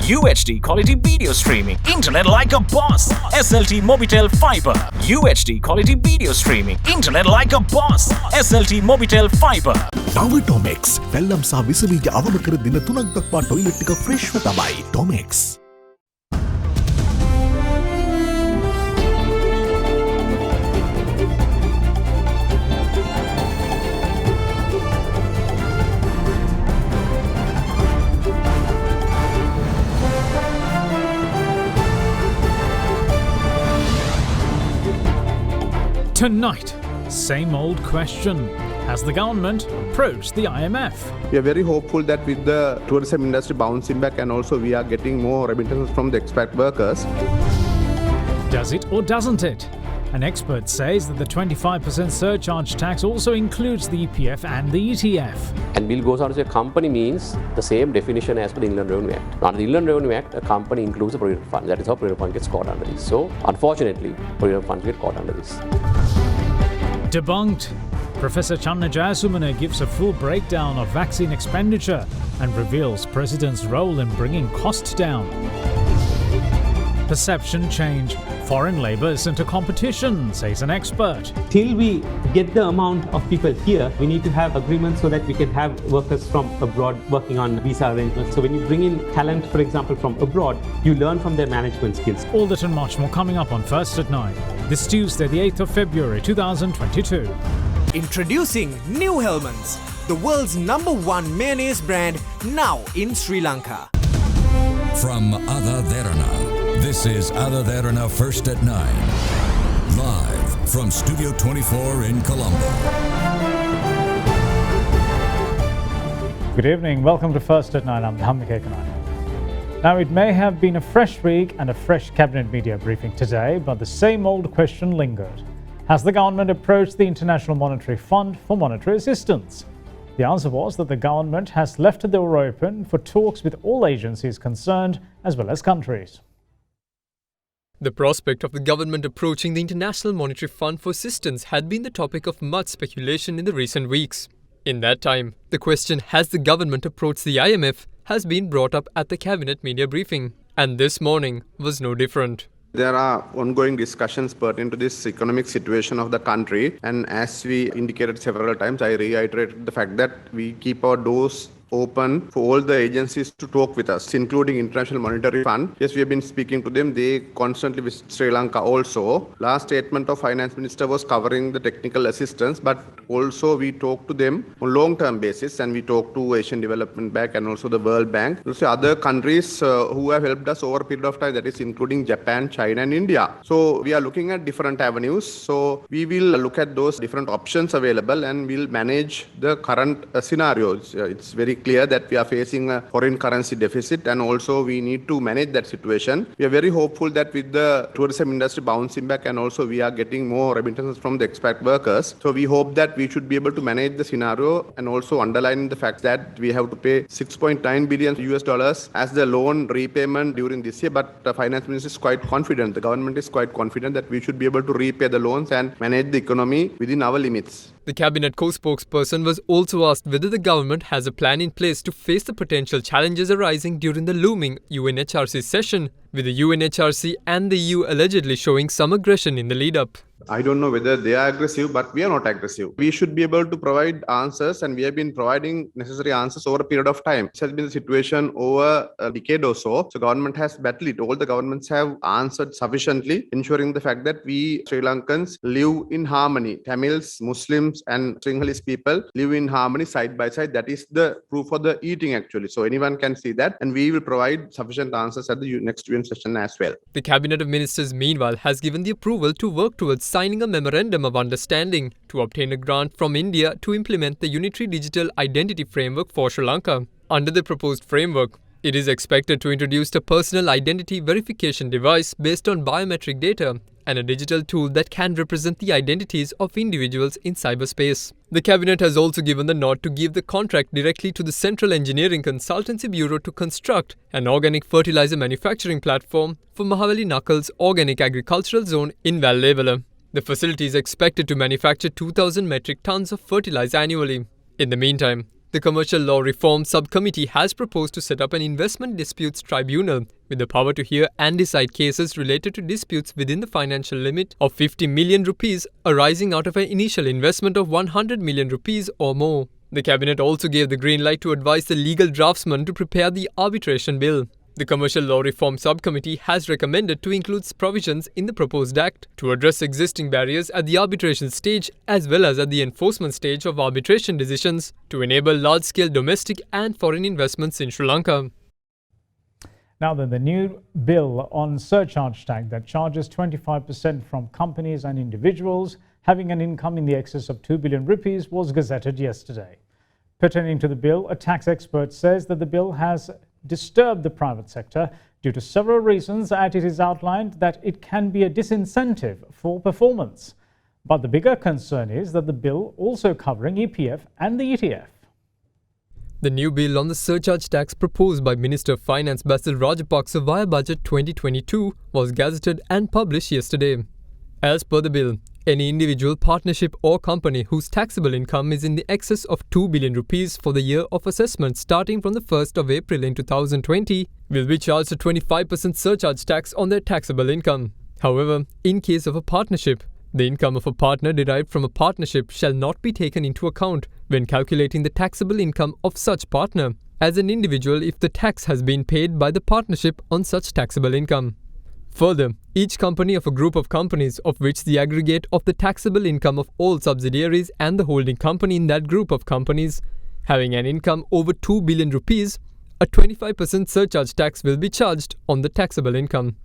UHD quality video streaming, internet like a boss. SLT Mobitel Fiber. UHD quality video streaming, internet like a boss. SLT Mobitel Fiber. නව ඩොමෙක්ස් වැල්ලම් සහ විසබීජ අවම කර දින 3ක් දක්වා toilet එක ෆ්‍රෙෂ්ව තමයි ඩොමෙක්ස්. Tonight, same old question. Has the government approached the IMF? We are very hopeful that with the tourism industry bouncing back and also we are getting more remittances from the expat workers. Does it or doesn't it? An expert says that the 25% surcharge tax also includes the EPF and the ETF. And bill goes on to say company means the same definition as per the Inland Revenue Act. Under the Inland Revenue Act, a company includes a provident fund. That is how provident fund gets caught under this. So, unfortunately, provident funds get caught under this. Debunked. Professor Channa Jayasumana gives a full breakdown of vaccine expenditure and reveals President's role in bringing costs down. Perception change. Foreign labour isn't a competition, says an expert. Till we get the amount of people here, we need to have agreements so that we can have workers from abroad working on visa arrangements. So when you bring in talent, for example, from abroad, you learn from their management skills. All that and much more coming up on First at 9. This Tuesday, the 8th of February, 2022. Introducing New Hellmann's, the world's #1 mayonnaise brand, now in Sri Lanka. From AdaDerana, this is AdaDerana First at 9. Live from Studio 24 in Colombo. Good evening, welcome to First at 9. I'm Dhamik Ekanai. Now, it may have been a fresh week and a fresh cabinet media briefing today, but the same old question lingered. Has the government approached the International Monetary Fund for monetary assistance? The answer was that the government has left the door open for talks with all agencies concerned, as well as countries. The prospect of the government approaching the International Monetary Fund for assistance had been the topic of much speculation in the recent weeks. In that time, the question, has the government approached the IMF, has been brought up at the cabinet media briefing. And this morning was no different. There are ongoing discussions pertaining to this economic situation of the country, and as we indicated several times, I reiterated the fact that we keep our doors open for all the agencies to talk with us, including International Monetary Fund. Yes, we have been speaking to them. They constantly visit Sri Lanka also. Last statement of Finance Minister was covering the technical assistance, but also we talk to them on long-term basis, and we talk to Asian Development Bank and also the World Bank. Also other countries who have helped us over a period of time, that is including Japan, China and India. So we are looking at different avenues. So we will look at those different options available and we'll manage the current scenarios. It's very clear that we are facing a foreign currency deficit, and also we need to manage that situation. We are very hopeful that with the tourism industry bouncing back and also we are getting more remittances from the expat workers. So we hope that we should be able to manage the scenario, and also underlining the fact that we have to pay $6.9 billion as the loan repayment during this year. But the finance minister is quite confident, the government is quite confident that we should be able to repay the loans and manage the economy within our limits. The cabinet co-spokesperson was also asked whether the government has a plan in place to face the potential challenges arising during the looming UNHRC session, with the UNHRC and the EU allegedly showing some aggression in the lead-up. I don't know whether they are aggressive, but we are not aggressive. We should be able to provide answers, and we have been providing necessary answers over a period of time. This has been the situation over a decade or so. So government has battled it. All the governments have answered sufficiently, ensuring the fact that we Sri Lankans live in harmony. Tamils, Muslims and Sinhalese people live in harmony side by side. That is the proof of the eating actually. So anyone can see that, and we will provide sufficient answers at the next UN session as well. The Cabinet of Ministers meanwhile has given the approval to work towards signing a memorandum of understanding to obtain a grant from India to implement the Unitary Digital Identity Framework for Sri Lanka. Under the proposed framework, it is expected to introduce a personal identity verification device based on biometric data and a digital tool that can represent the identities of individuals in cyberspace. The cabinet has also given the nod to give the contract directly to the Central Engineering Consultancy Bureau to construct an organic fertilizer manufacturing platform for Mahavali Knuckles Organic Agricultural Zone in Vallevela. The facility is expected to manufacture 2,000 metric tons of fertilizer annually. In the meantime, The Commercial Law Reform Subcommittee has proposed to set up an investment disputes tribunal with the power to hear and decide cases related to disputes within the financial limit of 50 million rupees arising out of an initial investment of 100 million rupees or more. The Cabinet also gave the green light to advise the legal draftsman to prepare the arbitration bill. The Commercial Law Reform Subcommittee has recommended to include provisions in the proposed act to address existing barriers at the arbitration stage as well as at the enforcement stage of arbitration decisions to enable large-scale domestic and foreign investments in Sri Lanka. Now then, the new bill on surcharge tax that charges 25% from companies and individuals having an income in the excess of 2 billion rupees was gazetted yesterday. Pertaining to the bill, a tax expert says that the bill has disturbed the private sector due to several reasons, and it is outlined that it can be a disincentive for performance. But the bigger concern is that the bill also covering EPF and the ETF. The new bill on the surcharge tax proposed by Minister of Finance Basil Rajapaksa via Budget 2022 was gazetted and published yesterday. As per the bill, any individual, partnership or company whose taxable income is in the excess of 2 billion rupees for the year of assessment starting from the 1st of April in 2020 will be charged a 25% surcharge tax on their taxable income. However, in case of a partnership, the income of a partner derived from a partnership shall not be taken into account when calculating the taxable income of such partner as an individual if the tax has been paid by the partnership on such taxable income. Further, each company of a group of companies of which the aggregate of the taxable income of all subsidiaries and the holding company in that group of companies having an income over 2 billion rupees, a 25% surcharge tax will be charged on the taxable income.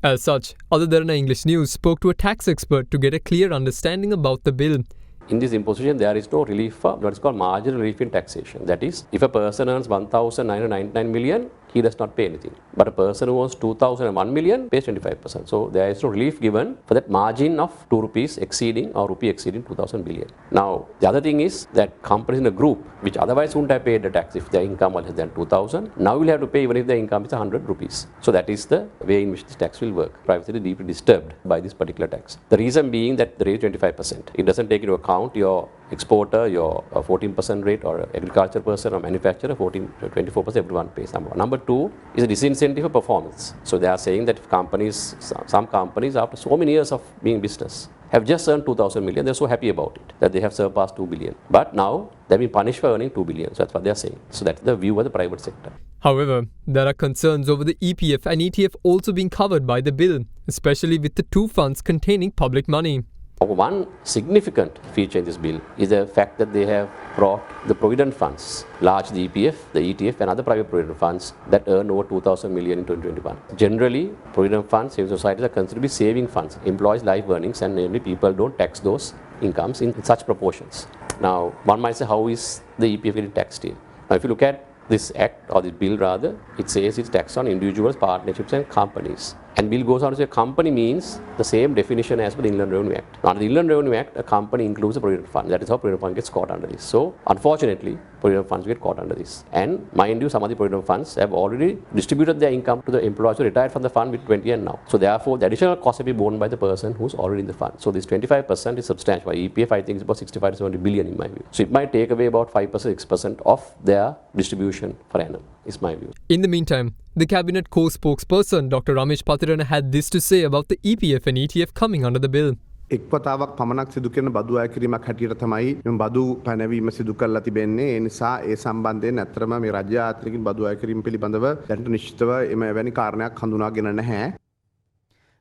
As such, AdaDerana English News spoke to a tax expert to get a clear understanding about the bill. In this imposition, there is no relief for what is called marginal relief in taxation. That is, if a person earns 1,999 million, he does not pay anything. But a person who owns 2,001 million pays 25%. So there is no relief given for that margin of 2 rupees exceeding or rupee exceeding 2,000 billion. Now, the other thing is that companies in a group which otherwise wouldn't have paid the tax if their income was less than 2,000, now will have to pay even if their income is 100 rupees. So that is the way in which this tax will work. Privacy is deeply disturbed by this particular tax. The reason being that the rate is 25%. It doesn't take into account your exporter, your 14% rate, or agriculture person or manufacturer, 14 to 24%, everyone pays. Number two is a disincentive for performance. So they are saying that if companies, some companies after so many years of being business have just earned 2,000 million, they're so happy about it that they have surpassed 2 billion. But now they've been punished for earning 2 billion. So that's what they're saying. So that's the view of the private sector. However, there are concerns over the EPF and ETF also being covered by the bill, especially with the two funds containing public money. One significant feature in this bill is the fact that they have brought the provident funds, large the EPF, the ETF and other private provident funds that earn over 2,000 million in 2021. Generally, provident funds, saving societies are considered to be saving funds, employees' life earnings, and namely people don't tax those incomes in such proportions. Now, one might say, how is the EPF getting taxed here? Now, if you look at this act, or this bill rather, it says it's taxed on individuals, partnerships and companies. And bill goes on to say company means the same definition as per the Inland Revenue Act. Now, under the Inland Revenue Act, a company includes a provident fund. That is how provident fund gets caught under this. So, unfortunately, provident funds get caught under this. And mind you, some of the provident funds have already distributed their income to the employees who retired from the fund with 20 and now. So, therefore, the additional cost will be borne by the person who's already in the fund. So, this 25% is substantial. EPF, I think, is about 65 to 70 billion in my view. So, it might take away about 5%, 6% of their distribution per annum, is my view. In the meantime, the Cabinet co-spokesperson Dr. Ramesh Patirana had this to say about the EPF and ETF coming under the bill. එක්වතාවක් පමණක් සිදු කරන බදු අය කිරීමක් හැටියට තමයි මේ බදු පැනවීම සිදු කරලා තිබෙන්නේ. ඒ නිසා ඒ සම්බන්ධයෙන් ඇත්තටම මේ රාජ්‍ය ආයතනකින් බදු අය කිරීම පිළිබඳව දැනට නිශ්චිතව එවැනි කාරණයක් හඳුනාගෙන නැහැ.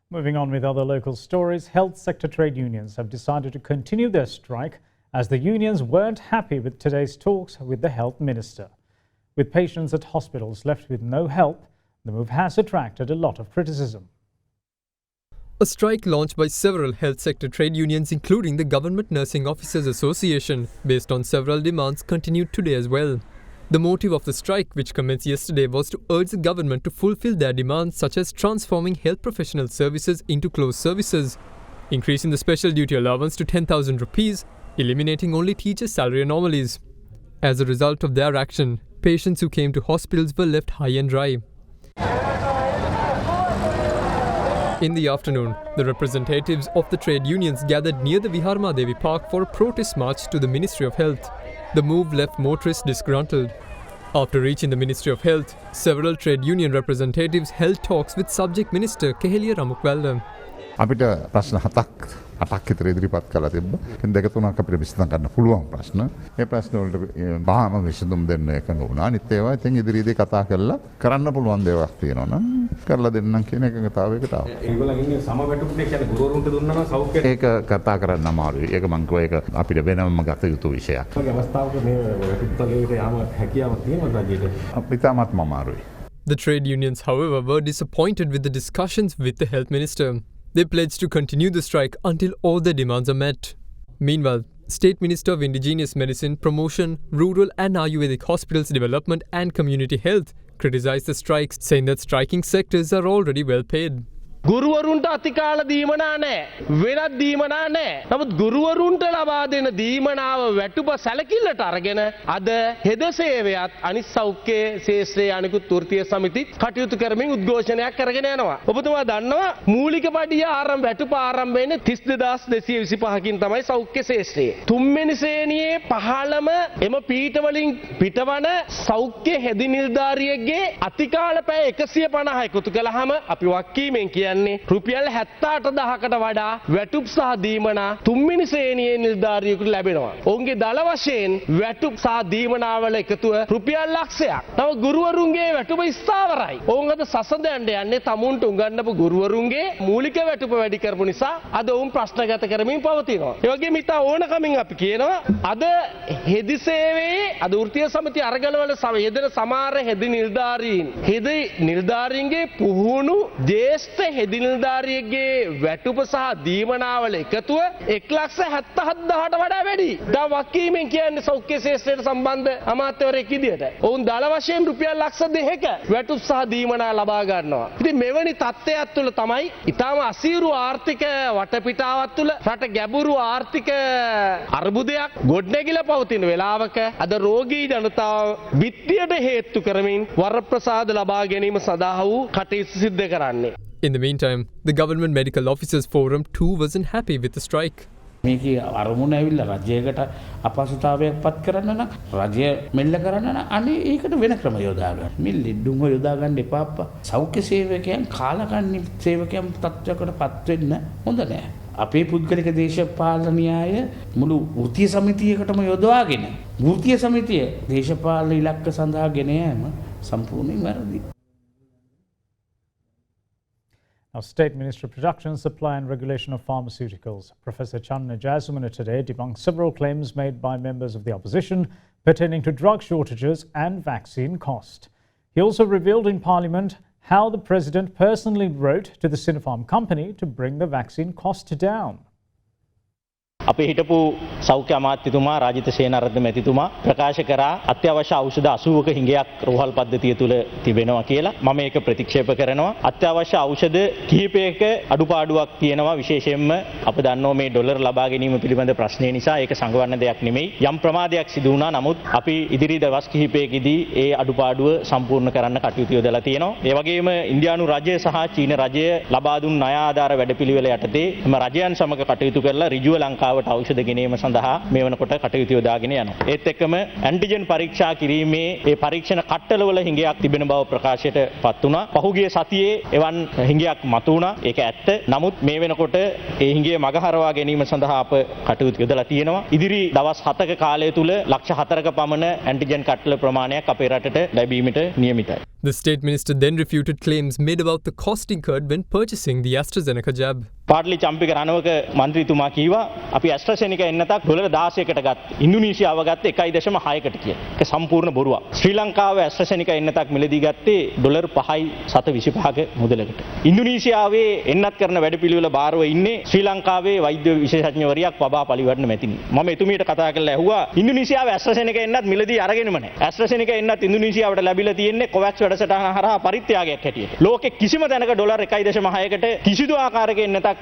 Moving on with other local stories, health sector trade unions have decided to continue their strike as the unions weren't happy with today's talks with the health minister. With patients at hospitals left with no help, the move has attracted a lot of criticism. A strike launched by several health sector trade unions, including the Government Nursing Officers Association, based on several demands, continued today as well. The motive of the strike, which commenced yesterday, was to urge the government to fulfill their demands such as transforming health professional services into closed services, increasing the special duty allowance to 10,000 rupees, eliminating only teachers' salary anomalies. As a result of their action, patients who came to hospitals were left high and dry. In the afternoon, the representatives of the trade unions gathered near the Viharma Devi Park for a protest march to the Ministry of Health. The move left motorists disgruntled. After reaching the Ministry of Health, several trade union representatives held talks with Subject Minister Keheliya Ramukwella. අපිට ප්‍රශ්න හතක් විතර ඉදිරිපත් කළා තිබ්බ. දෙක තුනක් අපිට විසඳ ගන්න පුළුවන් ප්‍රශ්න. මේ ප්‍රශ්න වලට බාහම විසඳුම් දෙන්න එකඟ වුණා. අනිත් ඒවා ඉතින් ඉදිරියේදී කතා කරලා කරන්න පුළුවන් දේවල් තියෙනවා නම් කරලා දෙන්නම් කියන එකඟතාවයකට ආවා. ඒගොල්ලන්ගේ සමවැටුප්නේ කියන්නේ ගුරුවරුන්ට දුන්නා නම් සෞඛ්‍ය ඒක කතා කරන්න අමාරුයි. ඒක මං කිව්වා ඒක අපිට වෙනම ගත යුතු විෂයක්. වගේ අවස්ථාවක මේ වැටුප්තලයට යාම හැකියාවක් තියෙනවද රජයට? අපිටමත් අමාරුයි. The trade unions, however, were disappointed with the discussions with the health minister. They pledged to continue the strike until all their demands are met. Meanwhile, State Minister of Indigenous Medicine, Promotion, Rural and Ayurvedic Hospitals Development and Community Health criticized the strikes, saying that striking sectors are already well paid. ගුරුවරුන්ට අතිකාල දීමනා නෑ. වෙනත් දීමනා නෑ. නමුත් ගුරුවරුන්ට ලබා දෙන දීමනාව වැටුප සැලකිල්ලට අරගෙන අද හෙද සේවයත් අනිත් සෞඛ්‍ය ශාස්ත්‍රයේ අනිකුත් වෘත්තීය සමිතිත් කටයුතු කරමින් උද්ඝෝෂණයක් කරගෙන යනවා. ඔබතුමා දන්නවා මූලික පඩිය වැටුප ආරම්භ වෙන්නේ 32225කින් තමයි සෞඛ්‍ය ශාස්ත්‍රයේ. තුන්වෙනි ශ්‍රේණියේ 15ම එම පීඨ වලින් පිටවන සෞඛ්‍ය හෙදි නිලධාරියෙක්ගේ අතිකාල පැය 150 එකතු කළාම අපි වක්කීමෙන් කියන්නේ රුපියල් 78000කට වඩා වැටුප් සහ දීමනා තුන්වෙනි ශ්‍රේණියේ නිලධාරියෙකුට ලැබෙනවා. ඔවුන්ගේ දල වශයෙන් වැටුප් සහ දීමනාවල එකතුව රුපියල් ලක්ෂයක්. තව ගුරුවරුන්ගේ වැටුප ස්ථාවරයි. ඔවුන් අද සසඳන්න යන්නේ තමුන්ට උගන්වපු ගුරුවරුන්ගේ මූලික වැටුප වැඩි කරපු නිසා අද ඔවුන් ප්‍රශ්නගත කරමින් පවතිනවා. ඒ වගේම ඉතා ඕනකමින් අපි කියනවා අද හෙදි සේවයේ අද වෘත්තීය සමිතිය අරගලවල යෙදෙන සමහර හෙදි නිලධාරීන්ගේ පුහුණු ජ්‍යෙෂ්ඨ හෙදි නිලධාරියෙක්ගේ වැටුප සහ දීමනාවල එකතුව 1,77,000ට වඩා වැඩි. දැන් වකීමෙන් කියන්නේ සෞඛ්‍ය ශාස්ත්‍රයට සම්බන්ධ අමාත්‍යවරයෙක් විදියට. ඔවුන් දල වශයෙන් රුපියල් ලක්ෂ 2ක වැටුප් සහ දීමනා ලබා ගන්නවා. ඉතින් මෙවැනි තත්ත්වයක් තුළ තමයි ඊටම අසීරු ආර්ථික වටපිටාවක් තුළ රට ගැඹුරු ආර්ථික අර්බුදයක් ගොඩනැගිලා පවතින වෙලාවක අද රෝගී ජනතාව විත්තියට හේතු කරමින් වරප්‍රසාද ලබා ගැනීම සඳහා වූ කටයුතු සිදු කරන්නේ. In the meantime, the Government Medical Officers Forum too wasn't happy with the strike. මේකේ අරමුණ ඇවිල්ලා රජයකට අපහසුතාවයක් පත් කරන්න නම් රජය මෙල්ල කරන්න නම් අනේ ඒකට වෙන ක්‍රම යොදා ගන්න. මේ ලෙඩුන්ව යොදා ගන්න එපා අප්පා. සෞඛ්‍ය සේවකයන් කාලකන්ණි සේවකයන් තත්ත්වයකට පත් වෙන්න හොඳ නෑ. අපේ පුද්ගලික දේශපාලනීය මුළු වෘත්තීය සමිතියකටම යොදවාගෙන වෘත්තීය සමිතිය දේශපාලන ඉලක්ක සඳහා ගෙන යාම සම්පූර්ණයෙන් වැරදි. Now, State Minister of Production, Supply and Regulation of Pharmaceuticals, Professor Channa Jayasumana today debunked several claims made by members of the opposition pertaining to drug shortages and vaccine cost. He also revealed in Parliament how the President personally wrote to the Sinopharm company to bring the vaccine cost down. අපේ හිටපු සෞඛ්‍ය අමාත්‍යතුමා රාජිත සේනාරත්න මැතිතුමා ප්‍රකාශ කරා අත්‍යවශ්‍ය ඖෂධ 80ක හිඟයක් රෝහල් පද්ධතිය තුල තිබෙනවා කියලා. මම ඒක ප්‍රතික්ෂේප කරනවා. අත්‍යවශ්‍ය ඖෂධ කිහිපයක අඩුපාඩුවක් තියෙනවා. විශේෂයෙන්ම අප දන්නවා මේ ඩොලර් ලබා ගැනීම පිළිබඳ ප්‍රශ්නය නිසා ඒක සංගවන්න දෙයක් නෙමෙයි. යම් ප්‍රමාදයක් සිදු වුණා. නමුත් අපි ඉදිරි දවස් කිහිපයකදී ඒ අඩුපාඩුව සම්පූර්ණ කරන්න කටයුතු යොදලා තියෙනවා. ඒ වගේම ඉන්දියානු රජය සහ චීන රජය ලබා දුන් ණය ආධාර වැඩපිළිවෙල යටතේ එම රජයන් සමග කටයුතු කරලා ඍජුව ලංකාවට ඖෂධ ගෙනීම සඳහා මේ වෙනකොට කටයුතු යොදාගෙන යනවා. ඒත් එක්කම ඇන්ටිජන් පරීක්ෂා කිරීමේ ඒ පරීක්ෂණ කට්ටලවල හිඟයක් තිබෙන බව ප්‍රකාශයට පත් වුණා. පහුගිය සතියේ එවන් හිඟයක් මතු වුණා. ඒක ඇත්ත. නමුත් මේ වෙනකොට ඒ හිඟය මගහරවා ගැනීම සඳහා අප කටයුතු යොදලා තියෙනවා. ඉදිරි දවස් 7ක කාලය තුල ලක්ෂ 4ක පමණ ඇන්ටිජන් කට්ටල ප්‍රමාණයක් අපේ රටට ලැබීමට නියමිතයි. The State Minister then refuted claims made about the cost incurred when purchasing the AstraZeneca jab. පාටලි චම්පික රණවක මන්ත්‍රීතුමා කීවා අපි AstraZeneca එන්නතක් ඩොලර් 16කට ගත්ත. ඉන්දුනීසියාව ගත්තේ 1.6කට කියලා. ඒක සම්පූර්ණ බොරුවක්. ශ්‍රී ලංකාවේ AstraZeneca එන්නතක් මිලදී ගත්තේ ඩොලර් 5.25ක මුදලකට. ඉන්දුනීසියාවේ එන්නත් කරන වැඩපිළිවෙල බාරව ඉන්නේ ශ්‍රී ලංකාවේ වෛද්‍ය විශේෂඥවරියක් පබා පලිවර්ණ මැතිණිය. මම එතුමියට කතා කරලා ඇහුවා ඉන්දුනීසියාවේ AstraZeneca එන්නත් මිලදී අරගෙනම නැහැ. AstraZeneca එන්නත් ඉන්දුනීසියාවට ලැබිලා තියෙන්නේ COVAX වැඩසටහන හරහා පරිත්‍යාගයක් හැටියට. ලෝකෙ කිසිම තැනක ඩොලර් 1.6කට කිසිදු ආකාරයක එන්නතක්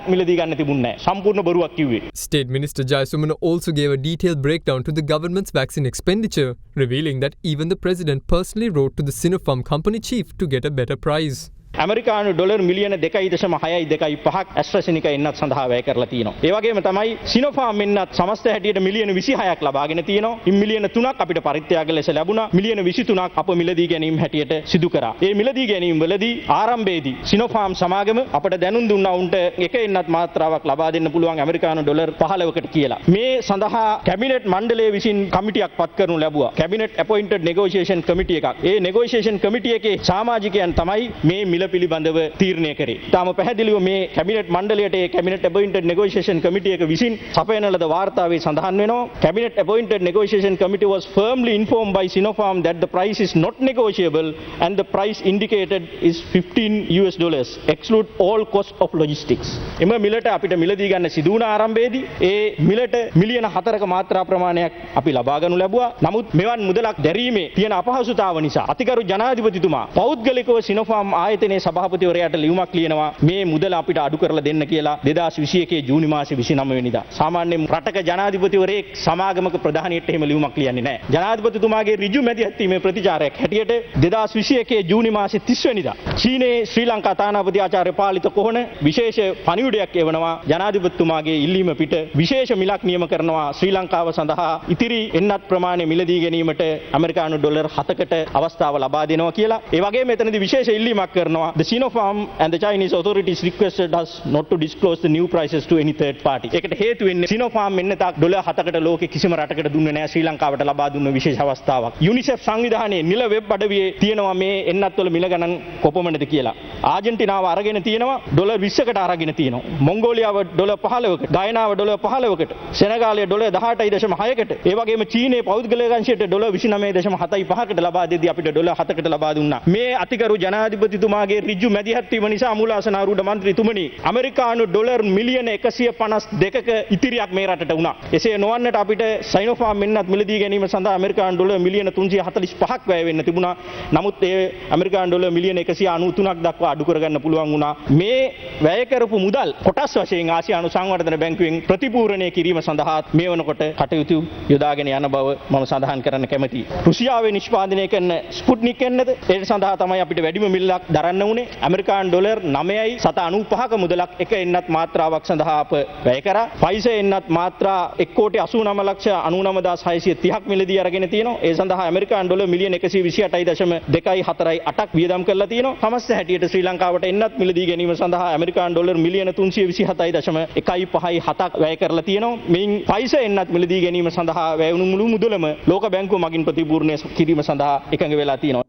State Minister Jayasumana also gave a detailed breakdown to the government's vaccine expenditure, revealing that even the President personally wrote to the Sinopharm company chief to get a better price. ඇමරිකානු dollar මිලියන 2.6-2.5ක් ඇස්ට්‍රාසෙනිකා එන්නත් සඳහා වැය කරලා තියෙනවා. ඒ වගේම තමයි සිනෝෆාම් එන්නත් සමස්ත හැටියට මිලියන 26ක් ලබාගෙන තියෙනවා. ඉන් මිලියන 3ක් අපිට පරිත්‍යාග ලෙස ලැබුණා. මිලියන 23ක් අප මිලදී ගැනීම හැටියට සිදු කරා. ඒ මිලදී ගැනීම වලදී ආරම්භයේදී සිනෝෆාම් සමාගම අපට දැනුම් දුන්නා උන්ට එක එන්නත් මාත්‍රාවක් ලබා දෙන්න පුළුවන් ඇමරිකානු ඩොලර් 15කට කියලා. මේ සඳහා කැබිනට් මණ්ඩලය විසින් කමිටියක් පත් කරනු ලැබුවා. කැබිනට් අපොයින්ටඩ් නෙගෝෂියේෂන් කමිටි එකක්. ඒ නෙගෝෂියේෂන් කමිටි එකේ සමාජිකයන් තමයි මේ මිල පිළිබඳව තීරණය කරේ. තාම පැහැදිලිව මේ කැබිනට් මණ්ඩලයට ඒ කැබිනට් අපොයින්ටඩ් නෙගෝෂියේෂන් කමිටි එක විසින් සපයන ලද වාර්තාවේ සඳහන් වෙනවා. Cabinet appointed negotiation committee was firmly informed by Sinopharm that the price is not negotiable and the price indicated is $15 exclude all cost of logistics. එම මිලට අපිට මිලදී ගන්න සිදු වුණ ආරම්භයේදී ඒ මිලට මිලියන 4ක මාත්‍රා ප්‍රමාණයක් අපි ලබා ගනු ලැබුවා. නමුත් මෙවන් මුදලක් දැරීමේ තියෙන අපහසුතාව නිසා අතිගරු ජනාධිපතිතුමා පෞද්ගලිකව Sinopharm ආයතනයේ සභාපතිවරයාට ලියුමක් ලියනවා මේ මුදල අපිට අඩු කරලා දෙන්න කියලා 2021 ජූනි මාසේ 29 වෙනිදා. සාමාන්‍යයෙන් රටක ජනාධිපතිවරයෙක් සමාගමක ප්‍රධානියට එහෙම ලියුමක් ලියන්නේ නැහැ. ජනාධිපතිතුමාගේ ඍජු මැදිහත්වීමේ ප්‍රතිචාරයක් හැටියට 2021 ජූනි මාසේ 30 වෙනිදා චීනයේ ශ්‍රී ලංකා තානාපති ආචාර්ය පාලිත කොහොන විශේෂ පණිවිඩයක් එවනවා. ජනාධිපතිතුමාගේ ඉල්ලීම පිට විශේෂ මිලක් නියම කරනවා ශ්‍රී ලංකාව සඳහා ඉතිරි එන්නත් ප්‍රමාණය මිලදී ගැනීමට ඇමරිකානු ඩොලර් 7කට අවස්ථාව ලබා දෙනවා කියලා. ඒ වගේම එතනදී විශේෂ ඉල්ලීමක් කරනවා. The Sinopharm and the Chinese authorities requested us not to disclose the new prices to any third party. ඒකට හේතු වෙන්නේ Sinopharm එන්නතක් ඩොලර් 7කට ලෝකේ කිසිම රටකට දුන්නේ නැහැ. ශ්‍රී ලංකාවට ලබා දුන්න විශේෂ අවස්ථාවක්. UNICEF සංවිධානයේ නිල වෙබ් අඩවියේ තියෙනවා මේ එන්නත්වල මිල ගණන් කොපමණද කියලා. ආජන්ටිනාව අරගෙන තියෙනවා ඩොලර් 20කට අරගෙන තියෙනවා. මොංගෝලියාව ඩොලර් 15කට, ගයනාව ඩොලර් 15කට, සෙනගාලය ඩොලර් 18.6කට, ඒ වගේම චීනයේ පෞද්ගලික අංශයට ඩොලර් 29.75කට ලබා දෙද්දී අපිට ඩොලර් 7කට ලබා දුන්නා. මේ අතිගරු ජනාධිපතිතුමාගේ ඍජු මැදිහත්වීම නිසා අමුලාසන ආරූඪ මන්ත්‍රීතුමනි ඇමරිකානු ඩොලර් මිලියන 152ක ඉතිරියක් මේ රටට වුණා. එසේ නොවන්නට අපිට Sinopharm එන්නත් මිලදී ගැනීම සඳහා ඇමරිකානු ඩොලර් මිලියන 345ක් වැය වෙන්න තිබුණා. නමුත් ඒ ඇමරිකානු ඩොලර් මිලියන 193ක් දක්වා අඩු කරගන්න පුළුවන් වුණා. මේ වැය කරපු මුදල් කොටස් වශයෙන් ආසියානු සංවර්ධන බැංකුවෙන් ප්‍රතිපූර්ණය කිරීම සඳහා මේ වනකොට කටයුතු යොදාගෙන යන බව මම සඳහන් කරන්න කැමැතියි. රුසියාවේ නිෂ්පාදනය කරන ස්පුට්නික් එන්නද ඒ සඳහා තමයි අපිට වැඩිම මිලක් දරන්න උනේ. ඇමරිකානු ඩොලර් 9.95ක මුදලක් එක එන්නත් මාත්‍රාවක් සඳහා අප වැය කරා. ෆයිසර් එන්නත් මාත්‍රා 1,89,99,630ක් මිලදී අරගෙන තියෙනවා. ඒ සඳහා ඇමරිකානු ඩොලර් මිලියන 128.248ක් වියදම් කරලා තියෙනවා. සමස්ත හැටියට ශ්‍රී ලංකාවට එන්නත් මිලදී ගැනීම සඳහා ඇමරිකානු ඩොලර් මිලියන 327.157ක් වැය කරලා තියෙනවා. මෙයින් ෆයිසර් එන්නත් මිලදී ගැනීම සඳහා වැය වුණු මුළු මුදලම ලෝක බැංකුව මගින් ප්‍රතිපූර්ණය කිරීම සඳහා එකඟ වෙලා තියෙනවා.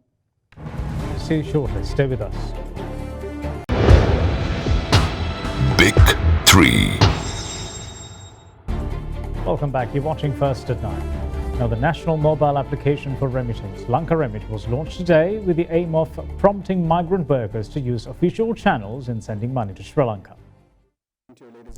See you shortly. Stay with us. Big 3. Welcome back. You're watching First at 9. Now, the national mobile application for remittance, Lanka Remit, was launched today with the aim of prompting migrant workers to use official channels in sending money to Sri Lanka.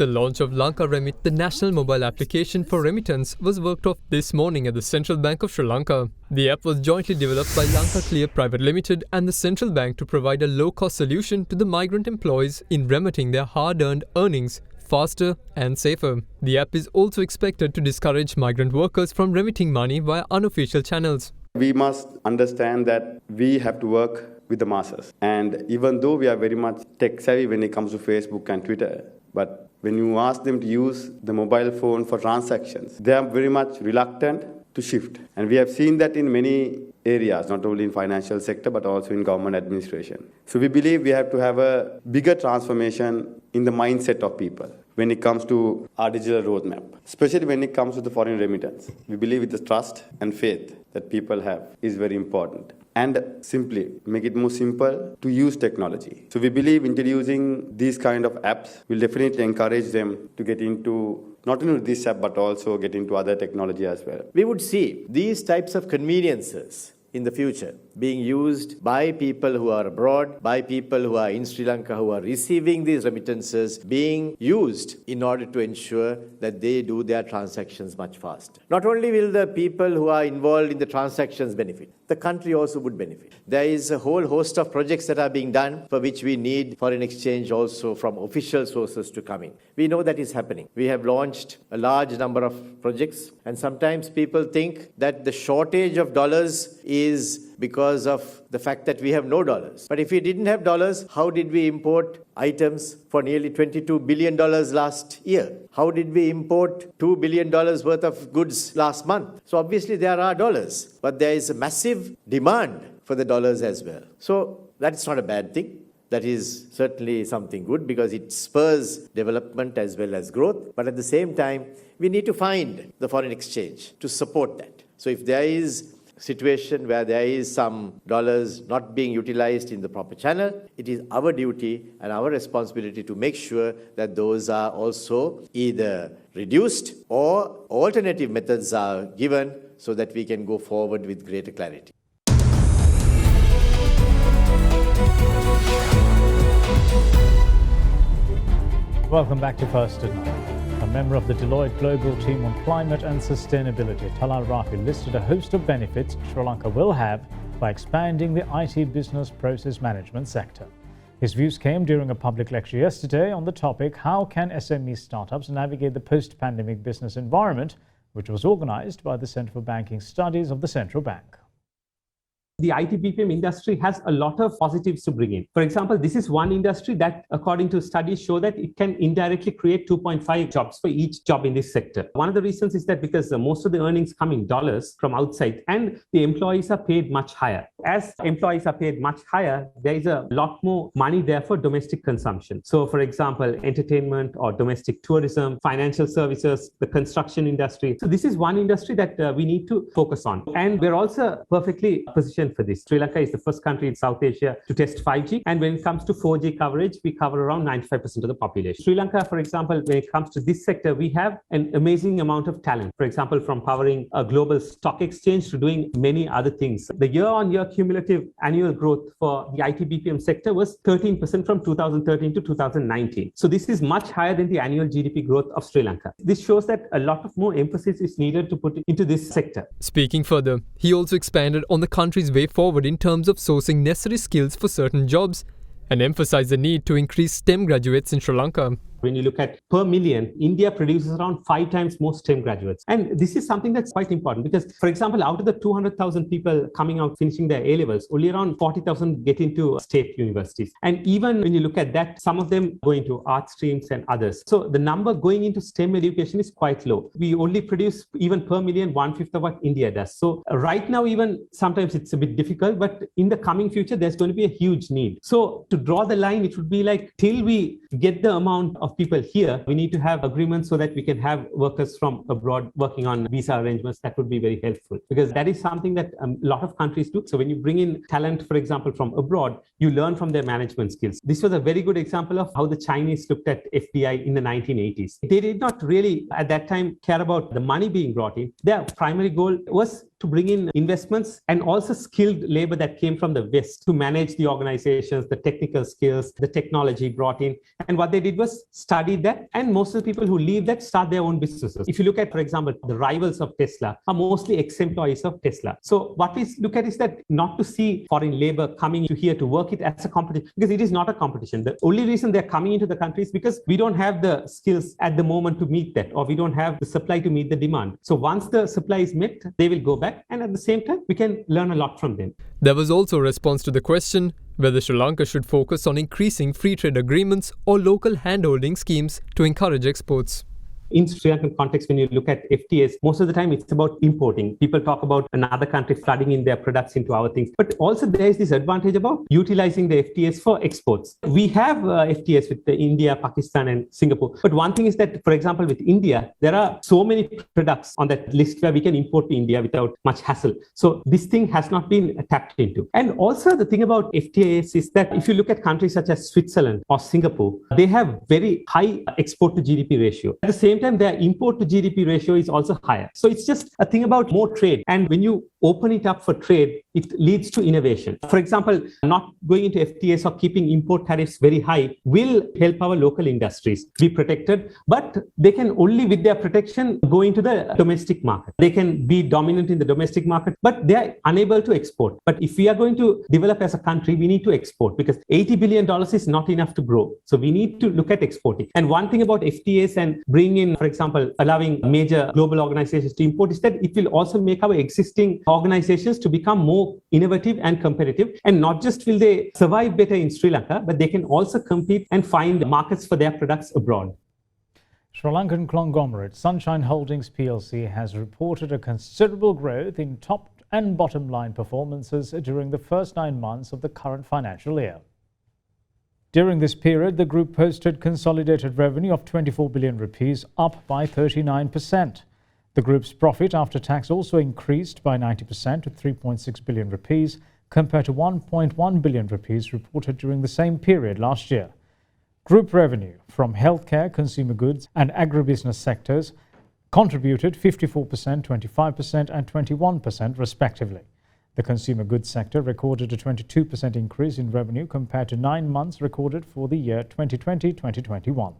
The launch of Lanka Remit, the national mobile application for remittance, was worked off this morning at the Central Bank of Sri Lanka. The app was jointly developed by Lanka Clear Private Limited and the Central Bank to provide a low-cost solution to the migrant employees in remitting their hard-earned earnings faster and safer. The app is also expected to discourage migrant workers from remitting money via unofficial channels. We must understand that we have to work with the masses. And even though we are very much tech-savvy when it comes to Facebook and Twitter, but when you ask them to use the mobile phone for transactions, they are very much reluctant to shift. And we have seen that in many areas, not only in financial sector, but also in government administration. So we believe we have to have a bigger transformation in the mindset of people when it comes to our digital roadmap, especially when it comes to the foreign remittance. We believe with the trust and faith that people have is very important. And simply make it more simple to use technology. So we believe introducing these kind of apps will definitely encourage them to get into not only this app but also get into other technology as well. We would see these types of conveniences in the future being used by people who are abroad, by people who are in Sri Lanka who are receiving these remittances, being used in order to ensure that they do their transactions much faster. Not only will the people who are involved in the transactions benefit, the country also would benefit. There is a whole host of projects that are being done for which we need foreign exchange also from official sources to come in. We know that is happening. We have launched a large number of projects, and sometimes people think that the shortage of dollars is because of the fact that we have no dollars. But if we didn't have dollars, how did we import items for nearly $22 billion last year? How did we import $2 billion worth of goods last month? So obviously there are dollars, but there is a massive demand for the dollars as well. So that's not a bad thing. That is certainly something good because it spurs development as well as growth. But at the same time, we need to find the foreign exchange to support that. So if there is a situation where there is some dollars not being utilized in the proper channel, it is our duty and our responsibility to make sure that those are also either reduced or alternative methods are given so that we can go forward with greater clarity. Welcome back to First at 9. A member of the Deloitte Global Team on Climate and Sustainability, Talal Rafi, listed a host of benefits Sri Lanka will have by expanding the IT business process management sector. His views came during a public lecture yesterday on the topic, How can SME startups navigate the post-pandemic business environment, which was organised by the Centre for Banking Studies of the Central Bank. The IT BPM industry has a lot of positives to bring in. For example, this is one industry that, according to studies, show that it can indirectly create 2.5 jobs for each job in this sector. One of the reasons is that because most of the earnings come in dollars from outside and the employees are paid much higher. As employees are paid much higher, there is a lot more money there for domestic consumption. So, for example, entertainment or domestic tourism, financial services, the construction industry. So this is one industry that we need to focus on. And we're also perfectly positioned for this. Sri Lanka is the first country in South Asia to test 5G. And when it comes to 4G coverage, we cover around 95% of the population. Sri Lanka, for example, when it comes to this sector, we have an amazing amount of talent. For example, from powering a global stock exchange to doing many other things. The year-on-year cumulative annual growth for the IT BPM sector was 13% from 2013 to 2019. So this is much higher than the annual GDP growth of Sri Lanka. This shows that a lot of more emphasis is needed to put into this sector. Speaking further, he also expanded on the country's way forward in terms of sourcing necessary skills for certain jobs and emphasized the need to increase STEM graduates in Sri Lanka. When you look at per million, India produces around 5 times more STEM graduates. And this is something that's quite important because, for example, out of the 200,000 people coming out finishing their A-levels, only around 40,000 get into state universities. And even when you look at that, some of them go into art streams and others. So the number going into STEM education is quite low. We only produce even per million 1/5 of what India does. So right now, even sometimes it's a bit difficult, but in the coming future, there's going to be a huge need. So to draw the line, it would be like till we get the amount of people here, we need to have agreements so that we can have workers from abroad working on visa arrangements. That would be very helpful because that is something that a lot of countries do. So when you bring in talent, for example, from abroad, you learn from their management skills. This was a very good example of how the Chinese looked at FDI in the 1980s. They did not really at that time care about the money being brought in. Their primary goal was to bring in investments and also skilled labor that came from the West to manage the organizations, the technical skills, the technology brought in. And what they did was study that. And most of the people who leave that start their own businesses. If you look at, for example, the rivals of Tesla are mostly ex-employees of Tesla. So what we look at is that not to see foreign labor coming to here to work it as a competition, because it is not a competition. The only reason they're coming into the country is because we don't have the skills at the moment to meet that, or we don't have the supply to meet the demand. So once the supply is met, they will go back. And at the same time, we can learn a lot from them. There was also a response to the question whether Sri Lanka should focus on increasing free trade agreements or local handholding schemes to encourage exports. In Sri Lankan context, when you look at FTAs, most of the time it's about importing. People talk about another country flooding in their products into our things. But also there is this advantage about utilizing the FTAs for exports. We have FTAs with India, Pakistan and Singapore. But one thing is that, for example, with India, there are so many products on that list where we can import to India without much hassle. So this thing has not been tapped into. And also the thing about FTAs is that if you look at countries such as Switzerland or Singapore, they have very high export to GDP ratio. At the same time, their import to GDP ratio is also higher. So it's just a thing about more trade. And when you open it up for trade, it leads to innovation. For example, not going into FTAs or keeping import tariffs very high will help our local industries be protected, but they can only with their protection go into the domestic market. They can be dominant in the domestic market, but they are unable to export. But if we are going to develop as a country, we need to export because $80 billion is not enough to grow. So we need to look at exporting. And one thing about FTAs and bringing in in, for example, allowing major global organizations to import is that it will also make our existing organizations to become more innovative and competitive. And not just will they survive better in Sri Lanka, but they can also compete and find markets for their products abroad. Sri Lankan conglomerate Sunshine Holdings plc has reported a considerable growth in top and bottom line performances during the first 9 months of the current financial year. During this period, the group posted consolidated revenue of 24 billion rupees, up by 39%. The group's profit after tax also increased by 90% to 3.6 billion rupees compared to 1.1 billion rupees reported during the same period last year. Group revenue from healthcare, consumer goods and agribusiness sectors contributed 54%, 25% and 21% respectively. The consumer goods sector recorded a 22% increase in revenue compared to 9 months recorded for the year 2020-2021.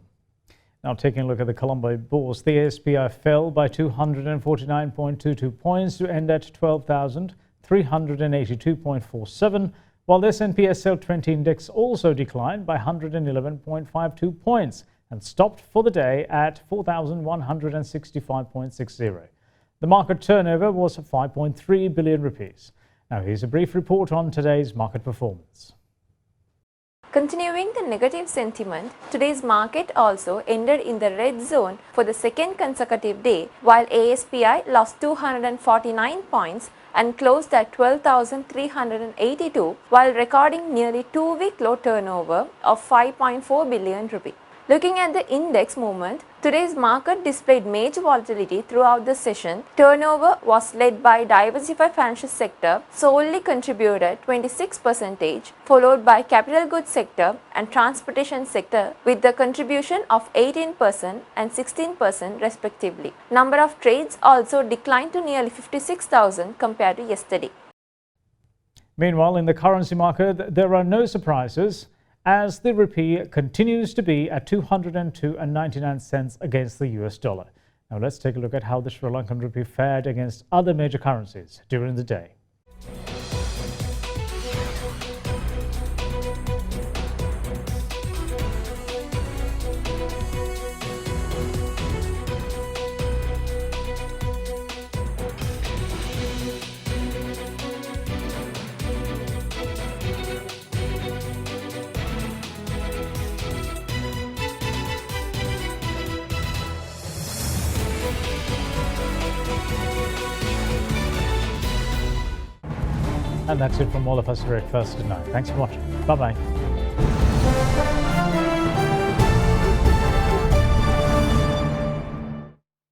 Now taking a look at the Colombo Bourse, the ASPI fell by 249.22 points to end at 12,382.47, while the S&P SL 20 index also declined by 111.52 points and stopped for the day at 4,165.60. The market turnover was 5.3 billion rupees. Now here's a brief report on today's market performance. Continuing the negative sentiment, today's market also ended in the red zone for the second consecutive day, while ASPI lost 249 points and closed at 12,382, while recording nearly 2-week low turnover of 5.4 billion rupee. Looking at the index movement, today's market displayed major volatility throughout the session. Turnover was led by diversified financial sector, solely contributed 26%, followed by capital goods sector and transportation sector with the contribution of 18% and 16% respectively. Number of trades also declined to nearly 56,000 compared to yesterday. Meanwhile, in the currency market, there are no surprises, as the rupee continues to be at 202.99 cents against the US dollar. Now let's take a look at how the Sri Lankan rupee fared against other major currencies during the day. And that's it from all of us here at First at 9. Thanks for watching. Bye-bye.